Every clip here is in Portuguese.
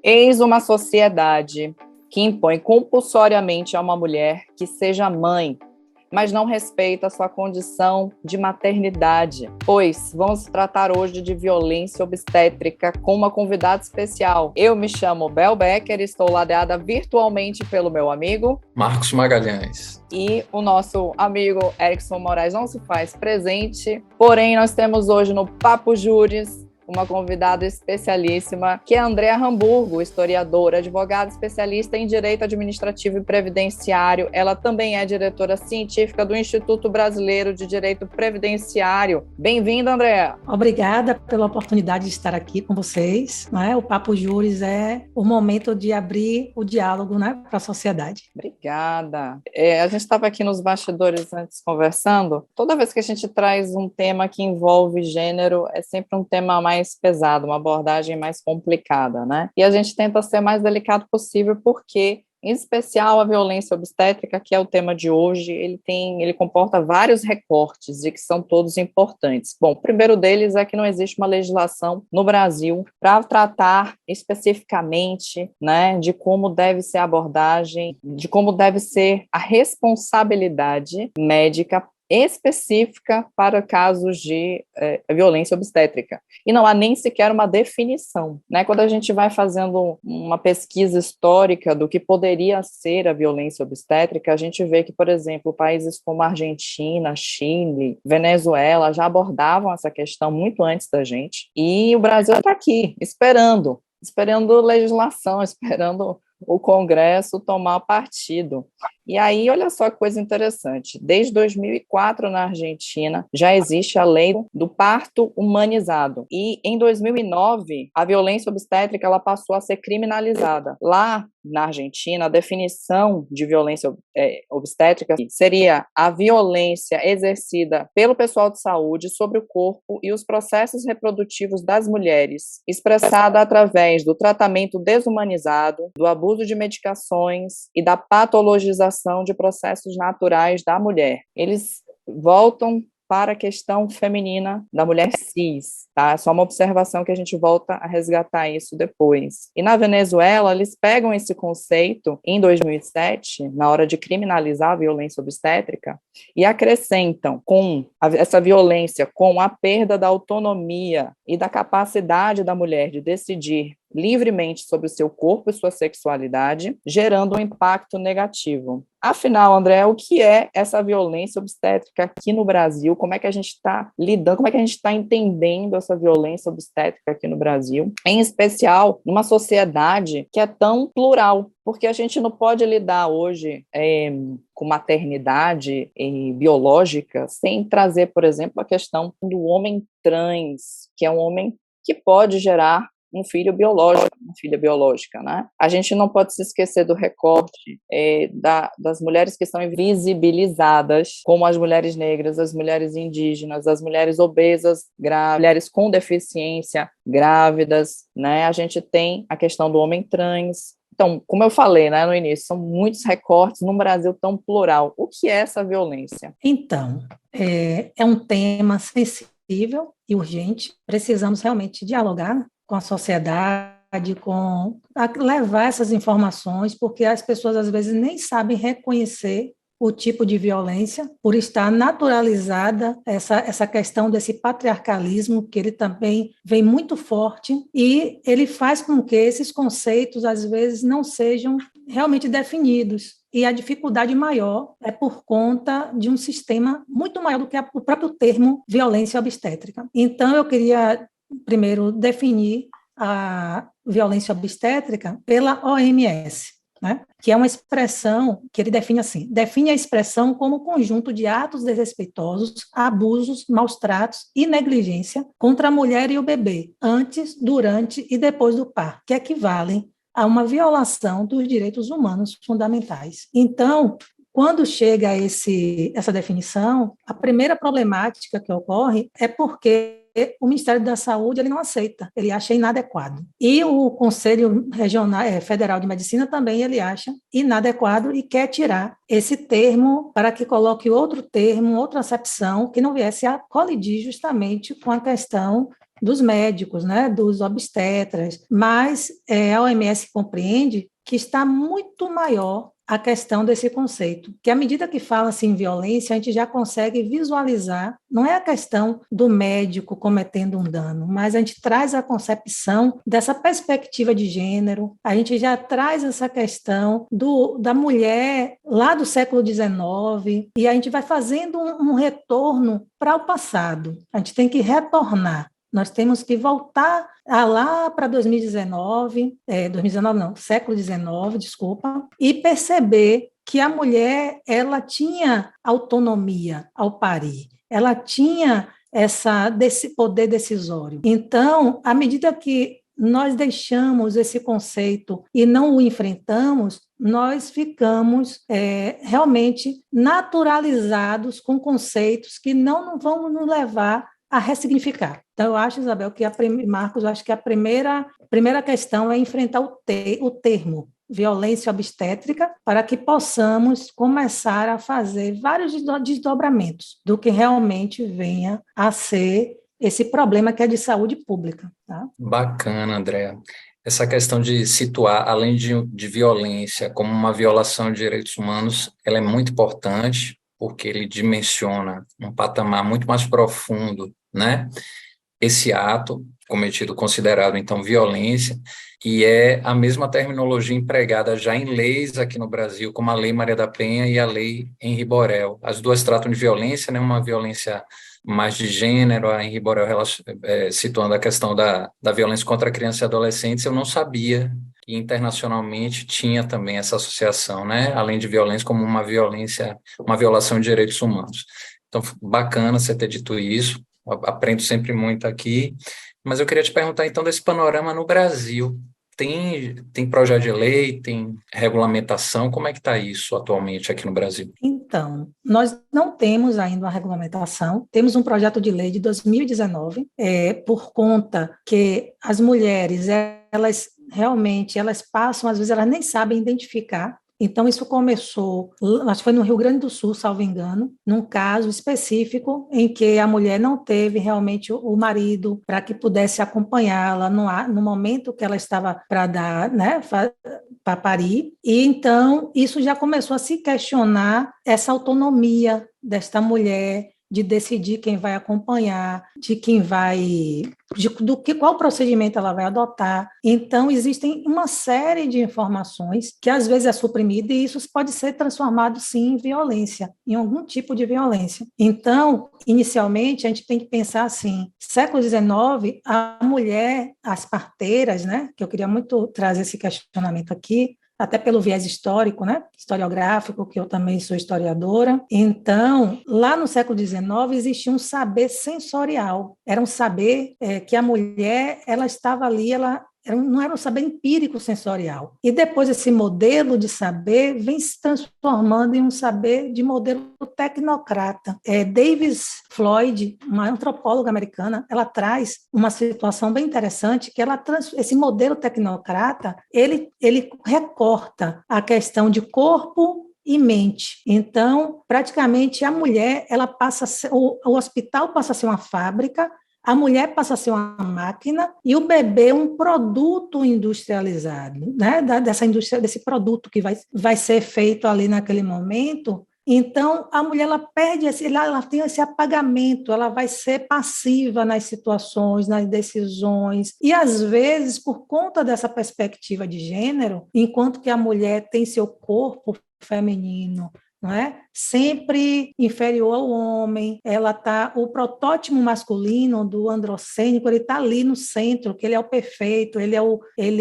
Eis uma sociedade que impõe compulsoriamente a uma mulher que seja mãe, mas não respeita a sua condição de maternidade. Pois vamos tratar hoje de violência obstétrica com uma convidada especial. Eu me chamo Bel Becker e estou ladeada virtualmente pelo meu amigo Marcos Magalhães. E o nosso amigo Erickson Moraes não se faz presente, porém nós temos hoje no Papo Júris uma convidada especialíssima, que é a Andréa Hamburgo, historiadora, advogada especialista em Direito Administrativo e Previdenciário. Ela também é diretora científica do Instituto Brasileiro de Direito Previdenciário. Bem-vinda, Andréa. Obrigada pela oportunidade de estar aqui com vocês. O Papo Júris é o momento de abrir o diálogo, para a sociedade. Obrigada. A gente estava aqui nos bastidores antes conversando. Toda vez que a gente traz um tema que envolve gênero, é sempre um tema mais pesado, uma abordagem mais complicada, né? E a gente tenta ser mais delicado possível porque, em especial, a violência obstétrica, que é o tema de hoje, ele comporta vários recortes e que são todos importantes. Bom, o primeiro deles é que não existe uma legislação no Brasil para tratar especificamente, né, de como deve ser a abordagem, de como deve ser a responsabilidade médica específica para casos de violência obstétrica. E não há nem sequer uma definição, né? Quando a gente vai fazendo uma pesquisa histórica do que poderia ser a violência obstétrica, a gente vê que, por exemplo, países como Argentina, Chile, Venezuela já abordavam essa questão muito antes da gente. E o Brasil está aqui, esperando legislação, esperando o Congresso tomar partido. E aí, olha só que coisa interessante, desde 2004 na Argentina já existe a lei do parto humanizado, e em 2009 a violência obstétrica ela passou a ser criminalizada. Lá na Argentina, a definição de violência obstétrica seria a violência exercida pelo pessoal de saúde sobre o corpo e os processos reprodutivos das mulheres, expressada através do tratamento desumanizado, do abuso de medicações e da patologização de processos naturais da mulher. Eles voltam para a questão feminina da mulher cis, tá? É só uma observação que a gente volta a resgatar isso depois. E na Venezuela, eles pegam esse conceito em 2007, na hora de criminalizar a violência obstétrica, e acrescentam essa violência com a perda da autonomia e da capacidade da mulher de decidir livremente sobre o seu corpo e sua sexualidade, gerando um impacto negativo. Afinal, André, o que é essa violência obstétrica aqui no Brasil? Como é que a gente está lidando, como é que a gente está entendendo essa violência obstétrica aqui no Brasil? Em especial, numa sociedade que é tão plural, porque a gente não pode lidar hoje com maternidade biológica sem trazer, por exemplo, a questão do homem trans, que é um homem que pode gerar um filho biológico, uma filha biológica, né? A gente não pode se esquecer do recorte das mulheres que são invisibilizadas, como as mulheres negras, as mulheres indígenas, as mulheres obesas, grávidas, mulheres com deficiência, grávidas, né? A gente tem a questão do homem trans. Então, como eu falei, né, no início, são muitos recortes num Brasil tão plural. O que é essa violência? Então, é um tema sensível e urgente. Precisamos realmente dialogar com a sociedade, levar essas informações, porque as pessoas às vezes nem sabem reconhecer o tipo de violência, por estar naturalizada essa questão desse patriarcalismo, que ele também vem muito forte, e ele faz com que esses conceitos, às vezes, não sejam realmente definidos. E a dificuldade maior é por conta de um sistema muito maior do que o próprio termo violência obstétrica. Então, eu queria primeiro definir a violência obstétrica pela OMS, né? Que é uma expressão que ele define assim: define a expressão como conjunto de atos desrespeitosos, abusos, maus tratos e negligência contra a mulher e o bebê, antes, durante e depois do parto, que equivalem a uma violação dos direitos humanos fundamentais. Então, quando chega essa definição, a primeira problemática que ocorre é porque o Ministério da Saúde ele não aceita, ele acha inadequado. E o Conselho Federal de Medicina também ele acha inadequado e quer tirar esse termo para que coloque outro termo, outra acepção, que não viesse a colidir justamente com a questão dos médicos, né, dos obstetras, mas a OMS compreende que está muito maior a questão desse conceito, que à medida que fala-se em violência, a gente já consegue visualizar, não é a questão do médico cometendo um dano, mas a gente traz a concepção dessa perspectiva de gênero, a gente já traz essa questão da mulher lá do século XIX, e a gente vai fazendo um retorno para o passado, a gente tem que retornar. Nós temos que voltar lá para 2019, 2019 não, século XIX, desculpa, e perceber que a mulher ela tinha autonomia ao parir, ela tinha desse poder decisório. Então, à medida que nós deixamos esse conceito e não o enfrentamos, nós ficamos realmente naturalizados com conceitos que não vão nos levar a ressignificar. Então, eu acho, Isabel, Marcos, eu acho que a primeira questão é enfrentar o termo violência obstétrica para que possamos começar a fazer vários desdobramentos do que realmente venha a ser esse problema que é de saúde pública. Tá? Bacana, Andréa. Essa questão de situar, além de violência, como uma violação de direitos humanos, ela é muito importante, porque ele dimensiona um patamar muito mais profundo, né? Esse ato cometido, considerado, então, violência, e é a mesma terminologia empregada já em leis aqui no Brasil, como a Lei Maria da Penha e a Lei Henri Borel. As duas tratam de violência, né? Uma violência mais de gênero, a Henri Borel situando a questão da violência contra crianças e adolescentes. Eu não sabia que internacionalmente tinha também essa associação, né? Além de violência, como uma violação de direitos humanos. Então, bacana você ter dito isso, aprendo sempre muito aqui, mas eu queria te perguntar, então, desse panorama no Brasil. Tem projeto de lei, tem regulamentação, como é que está isso atualmente aqui no Brasil? Então, nós não temos ainda uma regulamentação, temos um projeto de lei de 2019, por conta que as mulheres, elas realmente, elas passam, às vezes elas nem sabem identificar. Então, isso começou, acho que foi no Rio Grande do Sul, salvo engano, num caso específico em que a mulher não teve realmente o marido para que pudesse acompanhá-la no momento que ela estava para dar, né, para parir. E então, isso já começou a se questionar essa autonomia desta mulher de decidir quem vai acompanhar, de quem vai, qual procedimento ela vai adotar. Então, existem uma série de informações que às vezes é suprimida e isso pode ser transformado, sim, em violência, em algum tipo de violência. Então, inicialmente, a gente tem que pensar assim, século XIX, a mulher, as parteiras, né, que eu queria muito trazer esse questionamento aqui, até pelo viés histórico, né, historiográfico, que eu também sou historiadora. Então, lá no século XIX, existia um saber sensorial, era um saber que a mulher, ela estava ali, não era um saber empírico sensorial. E depois esse modelo de saber vem se transformando em um saber de modelo tecnocrata. Davis Floyd, uma antropóloga americana, ela traz uma situação bem interessante, que esse modelo tecnocrata, ele recorta a questão de corpo e mente. Então, praticamente, a mulher, ela passa o hospital passa a ser uma fábrica, a mulher passa a ser uma máquina e o bebê um produto industrializado, né? Dessa indústria, desse produto que vai ser feito ali naquele momento. Então, a mulher ela perde, ela tem esse apagamento, ela vai ser passiva nas situações, nas decisões. E, às vezes, por conta dessa perspectiva de gênero, enquanto que a mulher tem seu corpo feminino, não é? Sempre inferior ao homem, o protótipo masculino do androcênico, ele está ali no centro, que ele é o perfeito, ele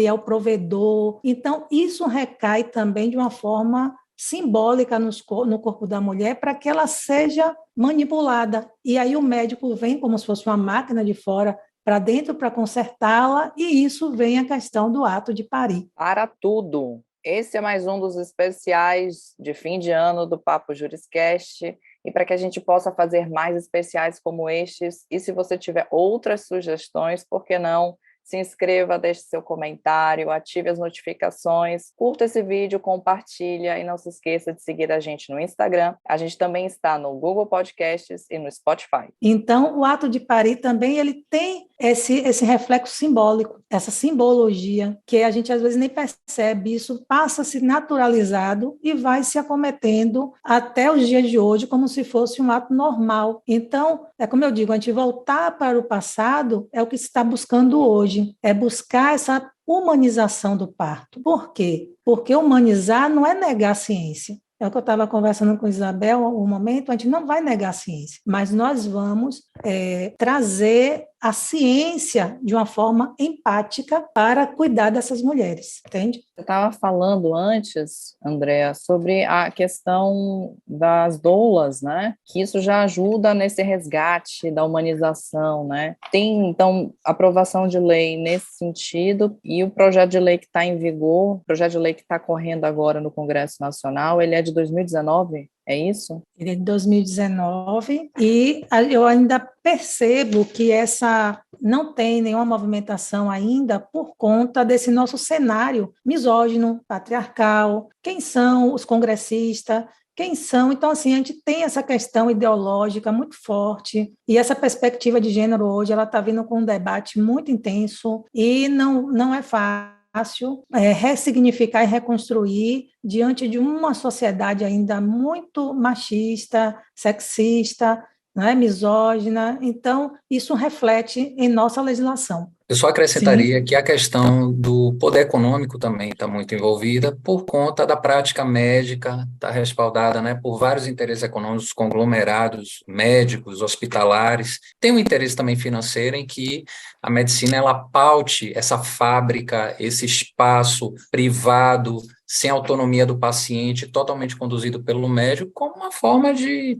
é o provedor. Então, isso recai também de uma forma simbólica no corpo da mulher para que ela seja manipulada. E aí o médico vem como se fosse uma máquina de fora para dentro para consertá-la, e isso vem a questão do ato de parir. Para tudo. Esse é mais um dos especiais de fim de ano do Papo Juriscast, e para que a gente possa fazer mais especiais como estes, e se você tiver outras sugestões, por que não se inscreva, deixe seu comentário, ative as notificações, curta esse vídeo, compartilha e não se esqueça de seguir a gente no Instagram. A gente também está no Google Podcasts e no Spotify. Então, o ato de parir também ele tem esse reflexo simbólico, essa simbologia, que a gente às vezes nem percebe, isso passa a se naturalizado e vai se acometendo até os dias de hoje como se fosse um ato normal. Então, é como eu digo, a gente voltar para o passado é o que se está buscando hoje, é buscar essa humanização do parto. Por quê? Porque humanizar não é negar a ciência. É o que eu estava conversando com a Isabel, um momento, a gente não vai negar a ciência, mas nós vamos trazer a ciência de uma forma empática para cuidar dessas mulheres, entende? Você estava falando antes, Andréa, sobre a questão das doulas, né? Que isso já ajuda nesse resgate da humanização, né? Tem, então, aprovação de lei nesse sentido e o projeto de lei que está em vigor, o projeto de lei que está correndo agora no Congresso Nacional, ele é de 2019? É isso? Ele é de 2019 e eu ainda percebo que essa não tem nenhuma movimentação ainda por conta desse nosso cenário misógino, patriarcal. Quem são os congressistas? Quem são? Então, assim, a gente tem essa questão ideológica muito forte e essa perspectiva de gênero hoje, ela está vindo com um debate muito intenso e não é fácil ressignificar e reconstruir diante de uma sociedade ainda muito machista, sexista, né, misógina. Então, isso reflete em nossa legislação. Eu só acrescentaria Sim. que a questão do poder econômico também está muito envolvida por conta da prática médica, está respaldada, né, por vários interesses econômicos, conglomerados, médicos, hospitalares. Tem um interesse também financeiro em que a medicina ela paute essa fábrica, esse espaço privado, sem autonomia do paciente, totalmente conduzido pelo médico, como uma forma de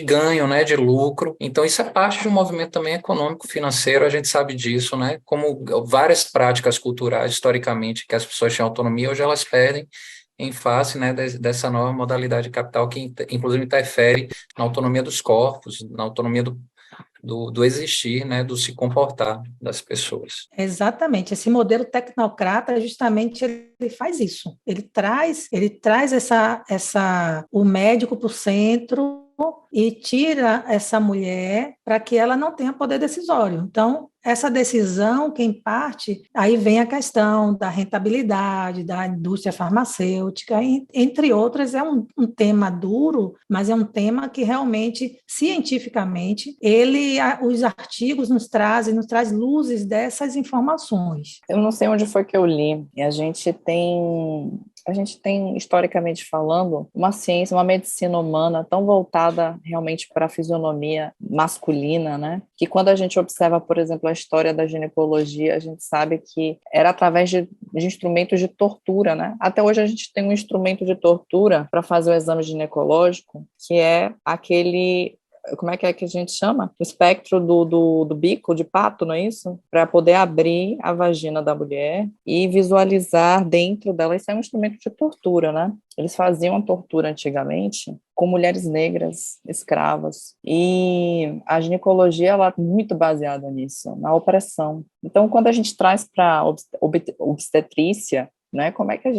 ganho, né, de lucro. Então, isso é parte de um movimento também econômico, financeiro, a gente sabe disso, né, como várias práticas culturais, historicamente, que as pessoas tinham autonomia, hoje elas perdem em face, né, dessa nova modalidade de capital que, inclusive, interfere na autonomia dos corpos, na autonomia do existir, né, do se comportar das pessoas. Exatamente. Esse modelo tecnocrata, justamente, ele faz isso. Ele traz o médico para o centro e tira essa mulher para que ela não tenha poder decisório. Então, essa decisão, quem parte, aí vem a questão da rentabilidade, da indústria farmacêutica, entre outras, é um tema duro, mas é um tema que realmente, cientificamente, os artigos nos traz luzes dessas informações. Eu não sei onde foi que eu li, e a gente tem, historicamente falando, uma ciência, uma medicina humana tão voltada realmente para a fisionomia masculina, né? Que quando a gente observa, por exemplo, a história da ginecologia, a gente sabe que era através de instrumentos de tortura, né? Até hoje a gente tem um instrumento de tortura para fazer o exame ginecológico, que é aquele... Como é que a gente chama? O espectro do bico de pato, não é isso? Para poder abrir a vagina da mulher e visualizar dentro dela. Isso é um instrumento de tortura, né? Eles faziam a tortura antigamente com mulheres negras, escravas. E a ginecologia, ela é muito baseada nisso, na opressão. Então, quando a gente traz para obstetrícia, né, como é que a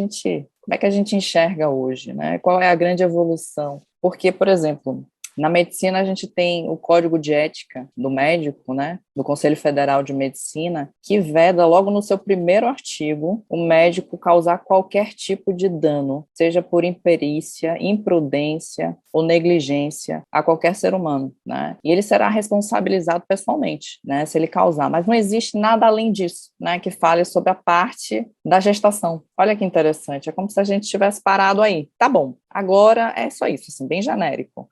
gente enxerga hoje, né? Qual é a grande evolução? Porque, por exemplo, na medicina, a gente tem o Código de Ética do médico, né, do Conselho Federal de Medicina, que veda logo no seu primeiro artigo o médico causar qualquer tipo de dano, seja por imperícia, imprudência ou negligência a qualquer ser humano, né? E ele será responsabilizado pessoalmente, né, se ele causar. Mas não existe nada além disso, né, que fale sobre a parte da gestação. Olha que interessante, é como se a gente tivesse parado aí. Tá bom, agora é só isso, assim, bem genérico.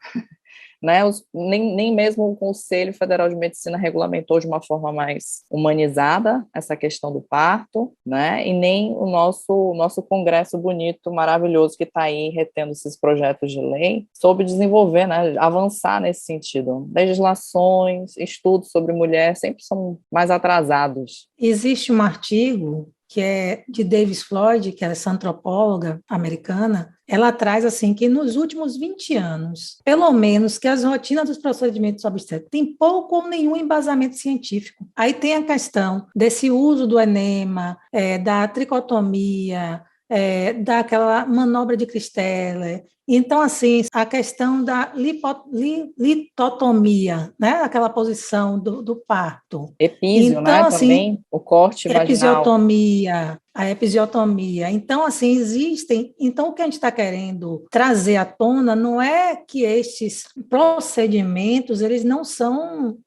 Né, nem mesmo o Conselho Federal de Medicina regulamentou de uma forma mais humanizada essa questão do parto, né, e nem o nosso Congresso bonito, maravilhoso, que está aí retendo esses projetos de lei, soube desenvolver, né, avançar nesse sentido. Legislações, estudos sobre mulher sempre são mais atrasados. Existe um artigo que é de Davis Floyd, que é essa antropóloga americana, ela traz assim que nos últimos 20 anos, pelo menos que as rotinas dos procedimentos obstétricos têm pouco ou nenhum embasamento científico. Aí tem a questão desse uso do enema, da tricotomia, daquela manobra de Christeller. Então, assim, a questão da litotomia, né? Aquela posição do parto. Epísio, né, Então, assim, também, o corte vaginal. a episiotomia. Então, assim, existem. Então, o que a gente está querendo trazer à tona não é que estes procedimentos eles não são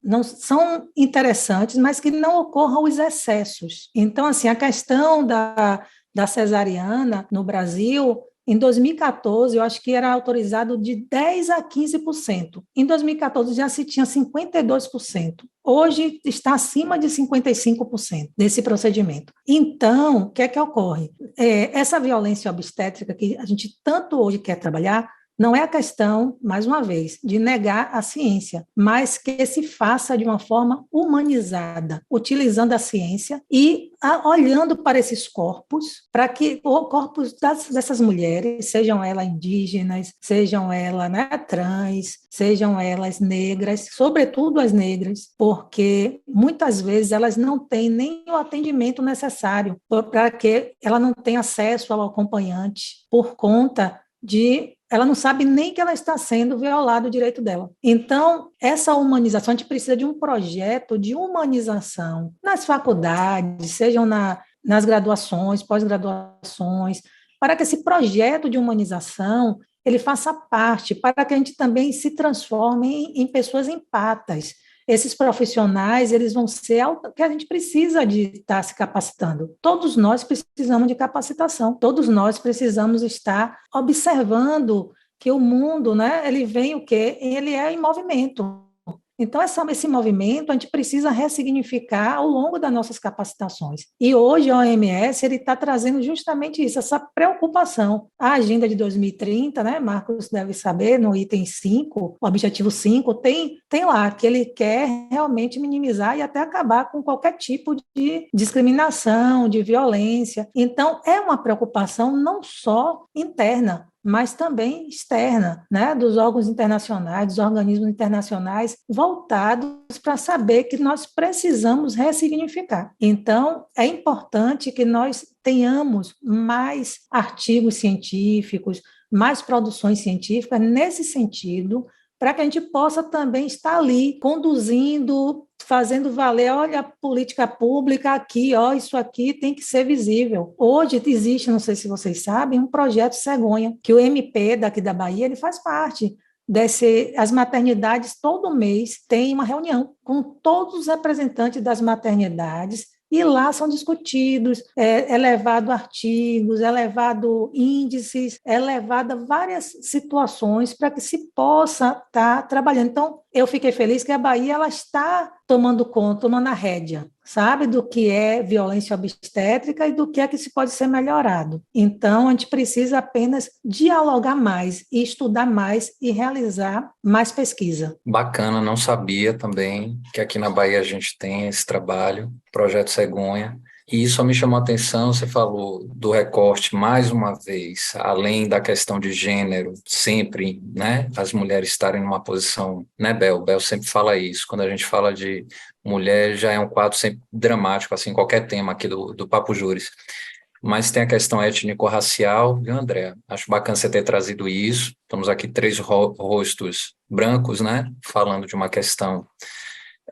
interessantes, mas que não ocorram os excessos. Então, assim, a questão da cesariana no Brasil. Em 2014, eu acho que era autorizado de 10% a 15%. Em 2014, já se tinha 52%. Hoje está acima de 55% desse procedimento. Então, o que é que ocorre? Essa violência obstétrica que a gente tanto hoje quer trabalhar, não é a questão, mais uma vez, de negar a ciência, mas que se faça de uma forma humanizada, utilizando a ciência e olhando para esses corpos, para que os corpos dessas mulheres, sejam elas indígenas, sejam elas, né, trans, sejam elas negras, sobretudo as negras, porque muitas vezes elas não têm nem o atendimento necessário para que ela não tenha acesso ao acompanhante por conta de ela não sabe nem que ela está sendo violado o direito dela. Então, essa humanização, a gente precisa de um projeto de humanização nas faculdades, sejam nas graduações, pós-graduações, para que esse projeto de humanização ele faça parte, para que a gente também se transforme em pessoas empatas. Esses profissionais, eles vão ser que a gente precisa de estar se capacitando. Todos nós precisamos de capacitação. Todos nós precisamos estar observando que o mundo, né, ele vem o quê? Ele é em movimento. Então, esse movimento a gente precisa ressignificar ao longo das nossas capacitações. E hoje a OMS está trazendo justamente isso, essa preocupação. A Agenda de 2030, né, Marcos deve saber, no item 5, o objetivo 5, tem lá que ele quer realmente minimizar e até acabar com qualquer tipo de discriminação, de violência. Então, é uma preocupação não só interna, mas também externa, né, dos órgãos internacionais, dos organismos internacionais, voltados para saber que nós precisamos ressignificar. Então, é importante que nós tenhamos mais artigos científicos, mais produções científicas nesse sentido, para que a gente possa também estar ali conduzindo, fazendo valer, olha, a política pública aqui, ó, isso aqui tem que ser visível. Hoje existe, não sei se vocês sabem, um projeto Cegonha, que o MP daqui da Bahia, ele faz parte as maternidades todo mês têm uma reunião com todos os representantes das maternidades e lá são discutidos, é levado artigos, é levado índices, é levado várias situações para que se possa estar trabalhando. Então, eu fiquei feliz que a Bahia ela está tomando conta, tomando a rédea, sabe, do que é violência obstétrica e do que é que se pode ser melhorado. Então, a gente precisa apenas dialogar mais e estudar mais e realizar mais pesquisa. Bacana, não sabia também que aqui na Bahia a gente tem esse trabalho, Projeto Cegonha. E isso só me chamou a atenção, você falou do recorte, mais uma vez, além da questão de gênero, sempre, né, as mulheres estarem numa posição, né, Bel sempre fala isso, quando a gente fala de mulher, já é um quadro sempre dramático, assim, qualquer tema aqui do Papo Júris. Mas tem a questão étnico-racial, viu, André? Acho bacana você ter trazido isso, estamos aqui 3 rostos brancos, né, falando de uma questão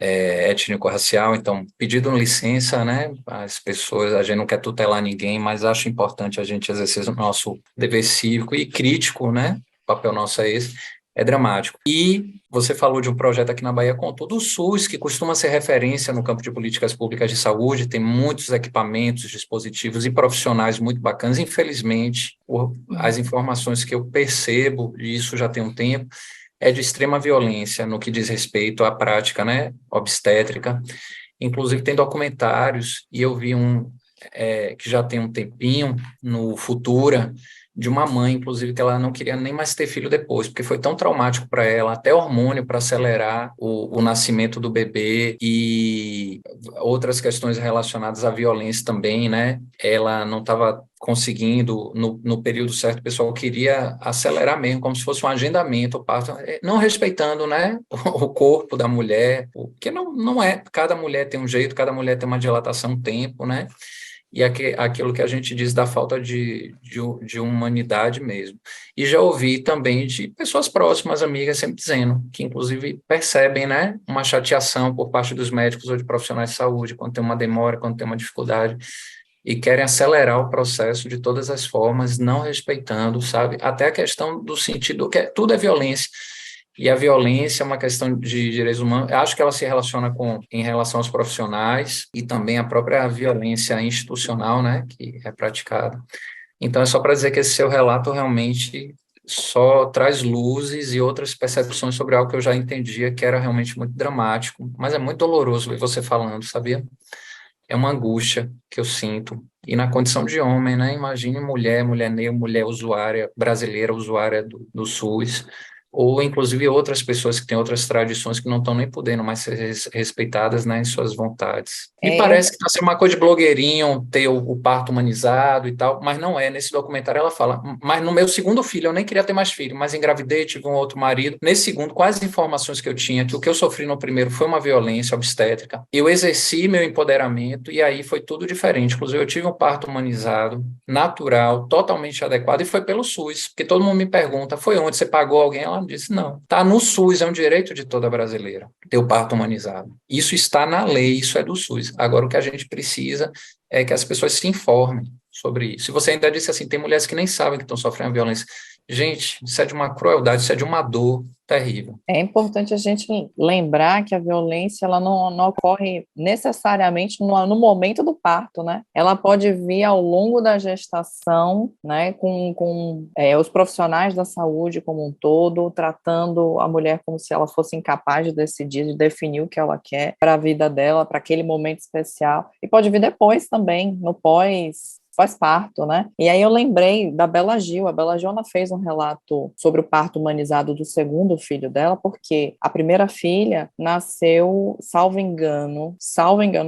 étnico-racial, então, pedindo licença, né, as pessoas, a gente não quer tutelar ninguém, mas acho importante a gente exercer o nosso dever cívico e crítico, né, o papel nosso é esse, é dramático. E você falou de um projeto aqui na Bahia com todo o SUS, que costuma ser referência no campo de políticas públicas de saúde, tem muitos equipamentos, dispositivos e profissionais muito bacanas. Infelizmente, as informações que eu percebo, e isso já tem um tempo, é de extrema violência no que diz respeito à prática, né, obstétrica. Inclusive tem documentários, e eu vi um que já tem um tempinho, no Futura, de uma mãe, inclusive, que ela não queria nem mais ter filho depois, porque foi tão traumático para ela, até hormônio para acelerar o nascimento do bebê e outras questões relacionadas à violência também, né? Ela não estava conseguindo, no período certo, o pessoal queria acelerar mesmo, como se fosse um agendamento, o parto, não respeitando, né, o corpo da mulher, porque não é, cada mulher tem um jeito, cada mulher tem uma dilatação, um tempo, né? E aquilo que a gente diz da falta de humanidade mesmo. E já ouvi também de pessoas próximas, amigas, sempre dizendo, que inclusive percebem, né, uma chateação por parte dos médicos ou de profissionais de saúde, quando tem uma demora, quando tem uma dificuldade, e querem acelerar o processo de todas as formas, não respeitando, sabe, até a questão do sentido que tudo é violência. E a violência é uma questão de direitos humanos. Eu acho que ela se relaciona em relação aos profissionais e também a própria violência institucional, né, que é praticada. Então, é só para dizer que esse seu relato realmente só traz luzes e outras percepções sobre algo que eu já entendia que era realmente muito dramático, mas é muito doloroso ver você falando, sabia? É uma angústia que eu sinto. E na condição de homem, né? Imagine mulher negra, mulher usuária, brasileira usuária do SUS, ou inclusive outras pessoas que têm outras tradições que não estão nem podendo mais ser respeitadas, né, em suas vontades. Me parece que está sendo uma coisa de blogueirinho, ter o parto humanizado e tal, mas não é. Nesse documentário ela fala, mas no meu segundo filho, eu nem queria ter mais filho, mas engravidei, tive um outro marido. Nesse segundo, quais as informações que eu tinha, que o que eu sofri no primeiro foi uma violência obstétrica, eu exerci meu empoderamento e aí foi tudo diferente. Inclusive, eu tive um parto humanizado, natural, totalmente adequado, e foi pelo SUS, porque todo mundo me pergunta, foi onde você pagou alguém? Ela disse, não, está no SUS, é um direito de toda brasileira, ter o parto humanizado. Isso está na lei, isso é do SUS. Agora, o que a gente precisa é que as pessoas se informem sobre isso. Se você ainda disse assim, tem mulheres que nem sabem que estão sofrendo violência. Gente, isso é de uma crueldade, isso é de uma dor terrível. É importante a gente lembrar que a violência ela não ocorre necessariamente no momento do parto, né? Ela pode vir ao longo da gestação, né? Com os profissionais da saúde como um todo, tratando a mulher como se ela fosse incapaz de decidir, de definir o que ela quer para a vida dela, para aquele momento especial. E pode vir depois também, no pós-parto, né? E aí eu lembrei da Bela Gil. A Bela Gil, ela fez um relato sobre o parto humanizado do segundo filho dela, porque a primeira filha nasceu, salvo engano,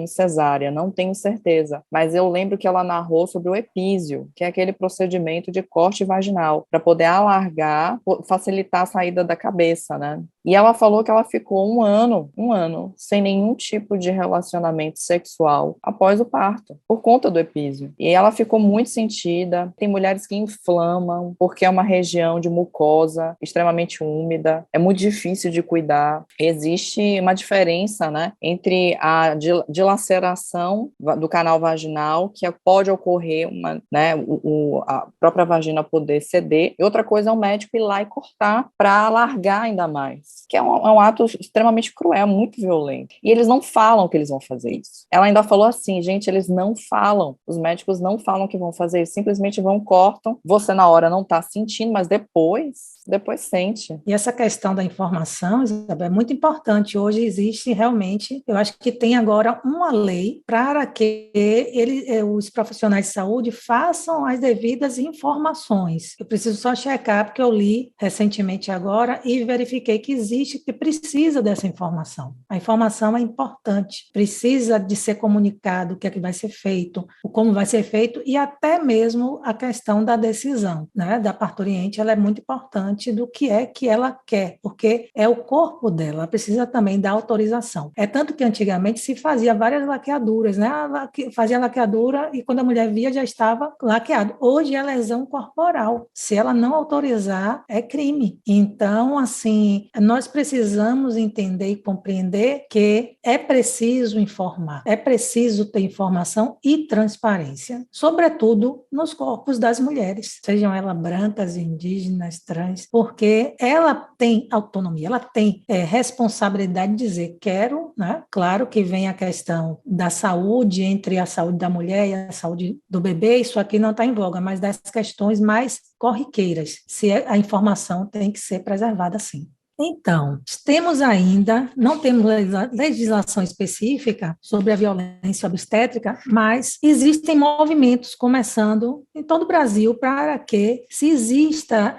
cesárea, não tenho certeza, mas eu lembro que ela narrou sobre o epísio, que é aquele procedimento de corte vaginal, para poder alargar, facilitar a saída da cabeça, né? E ela falou que ela ficou um ano, sem nenhum tipo de relacionamento sexual após o parto, por conta do epísio. E ela ficou muito sentida. Tem mulheres que inflamam, porque é uma região de mucosa extremamente úmida, é muito difícil de cuidar. Existe uma diferença, né, entre a dilaceração do canal vaginal, que pode ocorrer, a própria vagina poder ceder, e outra coisa é o médico ir lá e cortar para alargar ainda mais, que é um ato extremamente cruel, muito violento. E eles não falam que eles vão fazer isso. Ela ainda falou assim, gente, eles não falam, os médicos não falam que vão fazer isso, simplesmente vão, cortam, você na hora não está sentindo, mas depois sente. E essa questão da informação, Isabel, é muito importante. Hoje existe realmente, eu acho que tem agora uma lei para que os profissionais de saúde façam as devidas informações. Eu preciso só checar, porque eu li recentemente agora e verifiquei que existe, que precisa dessa informação. A informação é importante, precisa de ser comunicado o que é que vai ser feito, como vai ser feito e até mesmo a questão da decisão, né, da parturiente, ela é muito importante do que é que ela quer, porque é o corpo dela, ela precisa também da autorização. É tanto que antigamente se fazia várias laqueaduras, né, fazia laqueadura e quando a mulher via já estava laqueado. Hoje é lesão corporal, se ela não autorizar, é crime. Então, assim, nós precisamos entender e compreender que é preciso informar, é preciso ter informação e transparência, sobretudo nos corpos das mulheres, sejam elas brancas, indígenas, trans, porque ela tem autonomia, ela tem responsabilidade de dizer quero, né? Claro que vem a questão da saúde, entre a saúde da mulher e a saúde do bebê, isso aqui não está em voga, mas das questões mais corriqueiras, se a informação tem que ser preservada sim. Então, não temos legislação específica sobre a violência obstétrica, mas existem movimentos começando em todo o Brasil para que se exista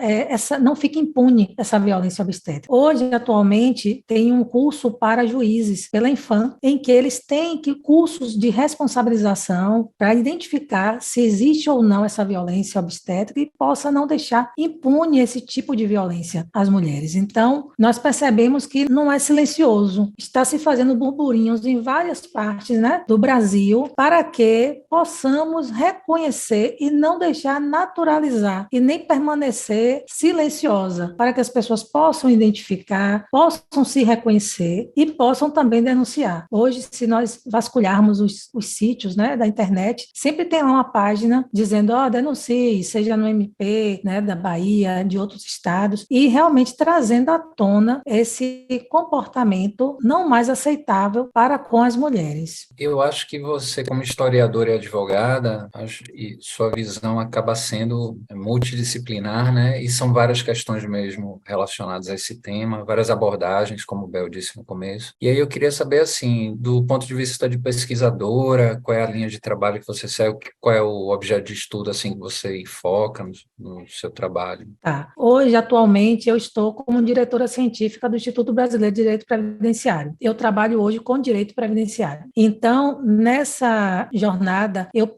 não fique impune essa violência obstétrica. Hoje, atualmente, tem um curso para juízes pela Infam, em que eles têm cursos de responsabilização para identificar se existe ou não essa violência obstétrica e possa não deixar impune esse tipo de violência às mulheres. Então, nós percebemos que não é silencioso, está se fazendo burburinhos em várias partes, né, do Brasil, para que possamos reconhecer e não deixar naturalizar e nem permanecer silenciosa, para que as pessoas possam identificar, possam se reconhecer e possam também denunciar. Hoje, se nós vasculharmos os sítios, né, da internet, sempre tem lá uma página dizendo, denuncie, seja no MP, né, da Bahia, de outros estados, e realmente trazendo à tona esse comportamento não mais aceitável para com as mulheres. Eu acho que você, como historiadora e advogada, e sua visão acaba sendo multidisciplinar, né? E são várias questões mesmo relacionadas a esse tema, várias abordagens, como o Bel disse no começo. E aí eu queria saber, assim, do ponto de vista de pesquisadora, qual é a linha de trabalho que você segue, qual é o objeto de estudo, assim, que você foca no seu trabalho? Tá. Hoje, atualmente, eu estou como diretora científica do Instituto Brasileiro de Direito Previdenciário. Eu trabalho hoje com direito previdenciário. Então, nessa jornada, eu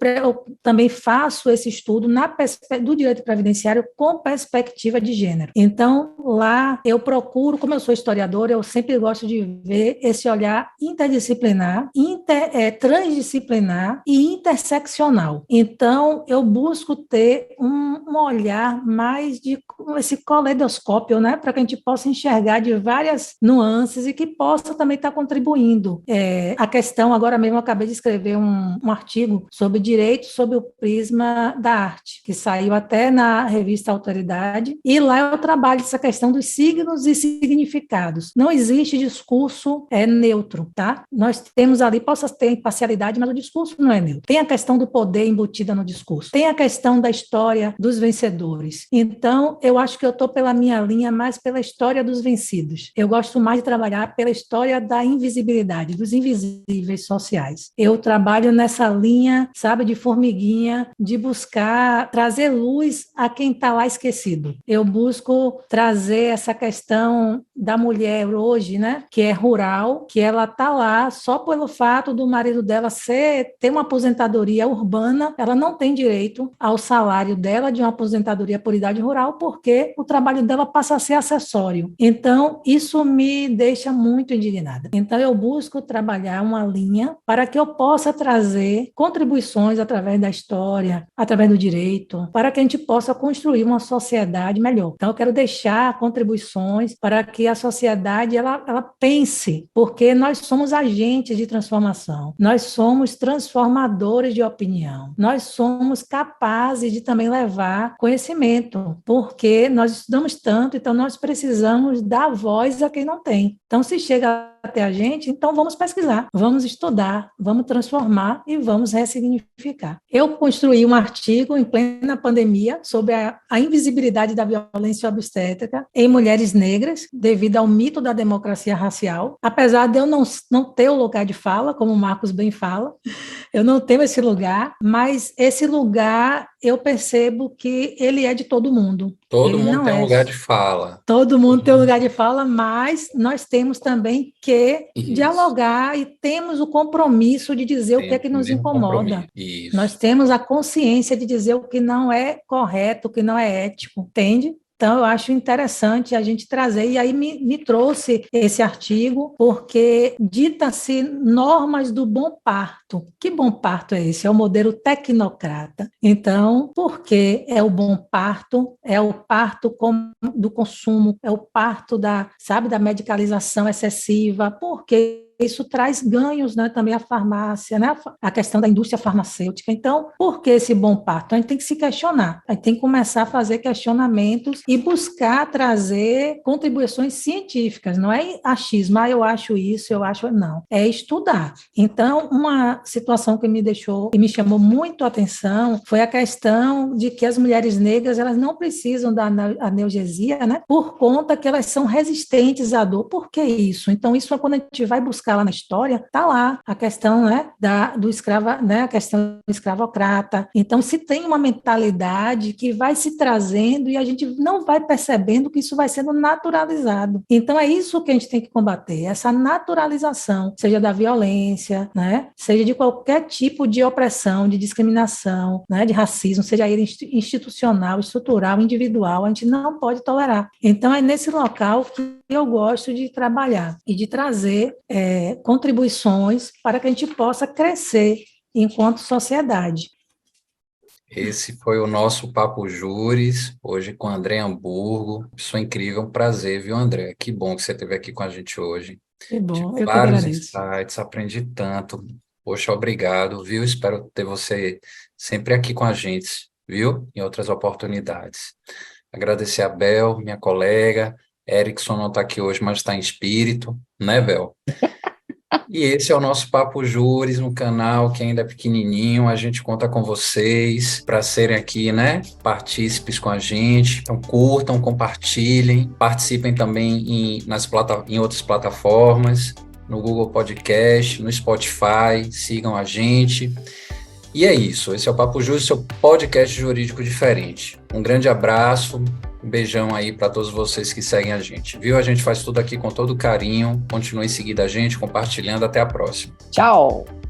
também faço esse estudo do direito previdenciário com perspectiva de gênero. Então, lá eu procuro, como eu sou historiadora, eu sempre gosto de ver esse olhar interdisciplinar, transdisciplinar e interseccional. Então, eu busco ter um olhar mais de esse caleidoscópio, né, para que a gente possa enxergar de várias nuances e que possa também estar contribuindo. A questão, agora mesmo, eu acabei de escrever um artigo sobre direito sob o prisma da arte, que saiu até na revista Autoridade, e lá eu trabalho essa questão dos signos e significados. Não existe discurso neutro, tá? Nós temos ali, possa ter imparcialidade, mas o discurso não é neutro. Tem a questão do poder embutida no discurso, tem a questão da história dos vencedores. Então, eu acho que eu estou pela minha linha mais pela história dos vencidos. Eu gosto mais de trabalhar pela história da invisibilidade, dos invisíveis sociais. Eu trabalho nessa linha, sabe, de formiguinha, de buscar trazer luz a quem está lá esquecido. Eu busco trazer essa questão da mulher hoje, né, que é rural, que ela está lá só pelo fato do marido dela ter uma aposentadoria urbana, ela não tem direito ao salário dela de uma aposentadoria por idade rural, porque o trabalho dela passa a ser acessório. Então, isso me deixa muito indignada. Então, eu busco trabalhar uma linha para que eu possa trazer contribuições através da história, através do direito, para que a gente possa construir uma sociedade melhor. Então, eu quero deixar contribuições para que a sociedade ela pense, porque nós somos agentes de transformação, nós somos transformadores de opinião, nós somos capazes de também levar conhecimento, porque nós estudamos tanto, então nós precisamos dar voz a quem não tem. Então, se chega até a gente, então vamos pesquisar, vamos estudar, vamos transformar e vamos ressignificar. Eu construí um artigo em plena pandemia sobre a invisibilidade da violência obstétrica em mulheres negras, devido ao mito da democracia racial. Apesar de eu não ter o lugar de fala, como o Marcos bem fala, eu não tenho esse lugar, mas esse lugar eu percebo que ele é de todo mundo. Todo mundo tem um lugar de fala. Todo mundo tem um lugar de fala, mas nós temos também que dialogar e temos o compromisso de dizer o que é que nos incomoda. Nós temos a consciência de dizer o que não é correto, o que não é ético, entende? Então, eu acho interessante a gente trazer, e aí me trouxe esse artigo, porque dita-se normas do bom parto. Que bom parto é esse? É o modelo tecnocrata. Então, por que é o bom parto? É o parto do consumo, é o parto da medicalização excessiva. Por que isso traz ganhos, né, também à farmácia, né, a questão da indústria farmacêutica. Então, por que esse bom parto? Então, a gente tem que se questionar, a gente tem que começar a fazer questionamentos e buscar trazer contribuições científicas, não é achismo, eu acho isso, eu acho... Não, é estudar. Então, uma situação que me chamou muito a atenção foi a questão de que as mulheres negras, elas não precisam da analgesia, né, por conta que elas são resistentes à dor. Por que isso? Então, isso é quando a gente vai buscar lá na história, está lá a questão, né, do escravo, né, a questão do escravocrata. Então, se tem uma mentalidade que vai se trazendo e a gente não vai percebendo que isso vai sendo naturalizado. Então, é isso que a gente tem que combater, essa naturalização, seja da violência, né, seja de qualquer tipo de opressão, de discriminação, né, de racismo, seja ele institucional, estrutural, individual, a gente não pode tolerar. Então, é nesse local que eu gosto de trabalhar e de trazer contribuições para que a gente possa crescer enquanto sociedade. Esse foi o nosso Papo Júris, hoje com André Hamburgo. Pessoa incrível, um prazer, viu, André? Que bom que você esteve aqui com a gente hoje. Que bom, Tive eu que vários agradeço. insights, aprendi tanto. Poxa, obrigado, viu? Espero ter você sempre aqui com a gente, viu? Em outras oportunidades. Agradecer a Bel, minha colega. Erickson não está aqui hoje, mas está em espírito, né, Bel? E esse é o nosso Papo Júris, um canal que ainda é pequenininho. A gente conta com vocês para serem aqui, né, partícipes com a gente. Então curtam, compartilhem, participem também em outras plataformas, no Google Podcast, no Spotify, sigam a gente. E é isso, esse é o Papo Júris, seu podcast jurídico diferente. Um grande abraço, um beijão aí para todos vocês que seguem a gente, viu? A gente faz tudo aqui com todo carinho, continue seguindo a gente, compartilhando, até a próxima. Tchau!